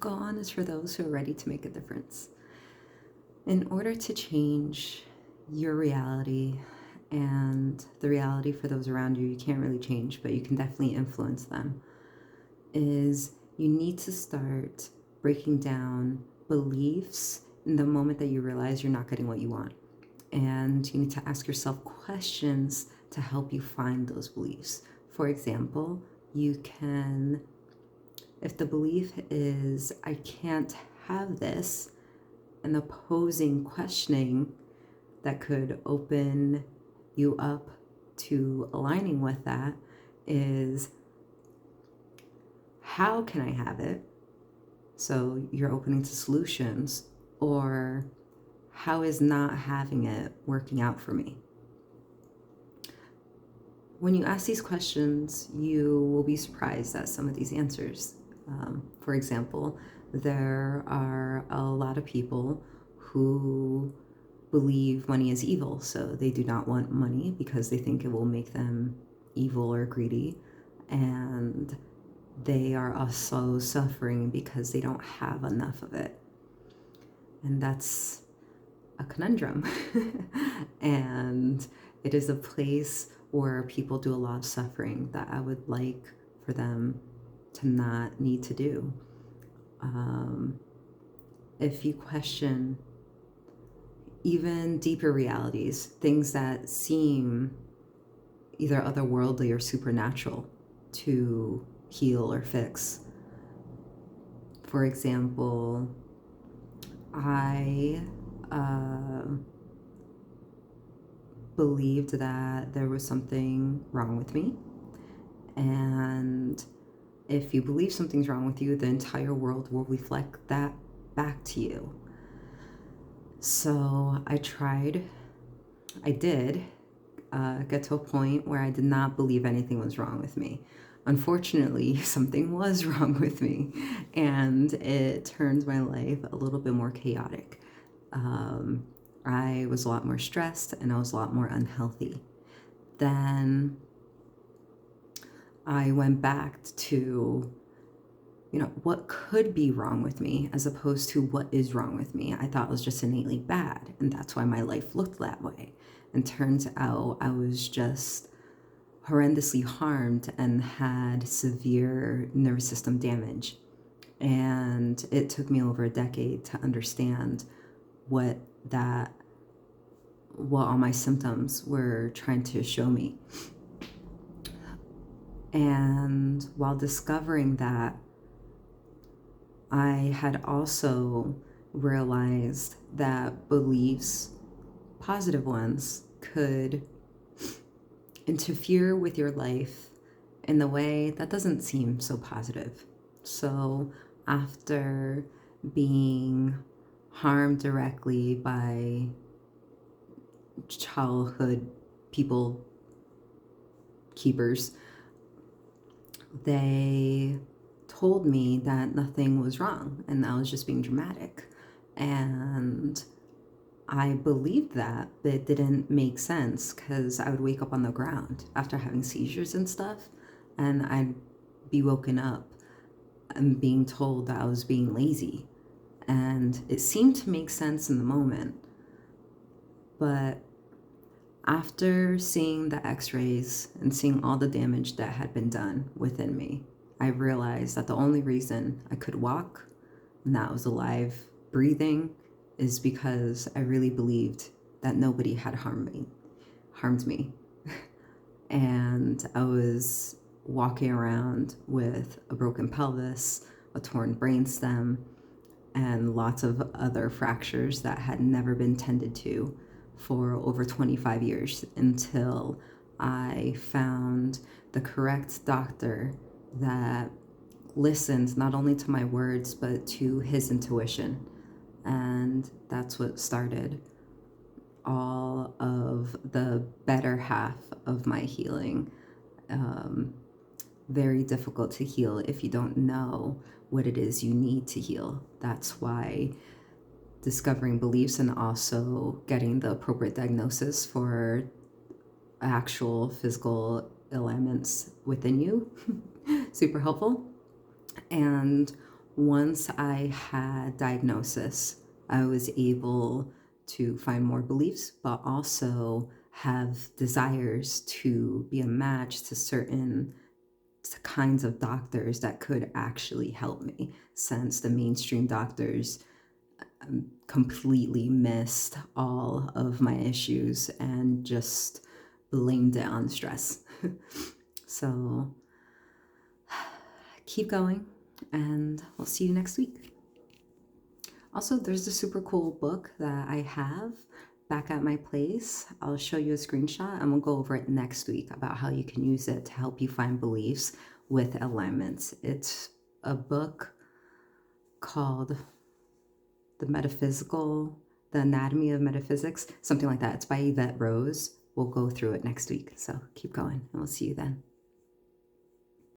gone is for those who are ready to make a difference. In order to change your reality and the reality for those around you, you can't really change, but you can definitely influence them, is you need to start breaking down beliefs in the moment that you realize you're not getting what you want. And you need to ask yourself questions to help you find those beliefs. For example, you can, if the belief is, I can't have this, an opposing questioning that could open you up to aligning with that is, how can I have it? So you're opening to solutions. Or how is not having it working out for me? When you ask these questions, you will be surprised at some of these answers. For example, there are a lot of people who believe money is evil, so they do not want money because they think it will make them evil or greedy, and they are also suffering because they don't have enough of it. And that's a conundrum. And it is a place where people do a lot of suffering that I would like for them to not need to do. If you question even deeper realities, things that seem either otherworldly or supernatural to heal or fix. For example, I believed that there was something wrong with me. And if you believe something's wrong with you, the entire world will reflect that back to you. So I did get to a point where I did not believe anything was wrong with me. Unfortunately, something was wrong with me, and it turned my life a little bit more chaotic. I was a lot more stressed and I was a lot more unhealthy. Then I went back to, what could be wrong with me as opposed to what is wrong with me. I thought it was just innately bad, and that's why my life looked that way. And turns out I was just horrendously harmed and had severe nervous system damage. And it took me over a decade to understand what all my symptoms were trying to show me. And while discovering that, I had also realized that beliefs, positive ones, could interfere with your life in the way that doesn't seem so positive. So after being harmed directly by childhood people keepers, they told me that nothing was wrong and I was just being dramatic. And I believed that, but it didn't make sense because I would wake up on the ground after having seizures and stuff, and I'd be woken up and being told that I was being lazy. And it seemed to make sense in the moment. But after seeing the x-rays and seeing all the damage that had been done within me, I realized that the only reason I could walk and that I was alive, breathing, is because I really believed that nobody had harmed me. And I was walking around with a broken pelvis, a torn brainstem, and lots of other fractures that had never been tended to for over 25 years until I found the correct doctor that listened not only to my words, but to his intuition. And that's what started all of the better half of my healing. Very difficult to heal if you don't know what it is you need to heal. That's why discovering beliefs and also getting the appropriate diagnosis for actual physical ailments within you, super helpful. And once I had diagnosis, I was able to find more beliefs, but also have desires to be a match to certain kinds of doctors that could actually help me, since the mainstream doctors completely missed all of my issues and just blamed it on stress. So keep going, and we'll see you next week. Also, there's a super cool book that I have back at my place. I'll show you a screenshot and we'll go over it next week about how you can use it to help you find beliefs with alignments. It's a book called The Metaphysical, The Anatomy of Metaphysics, something like that. It's by Evette. We'll go through it next week. So keep going and we'll see you then.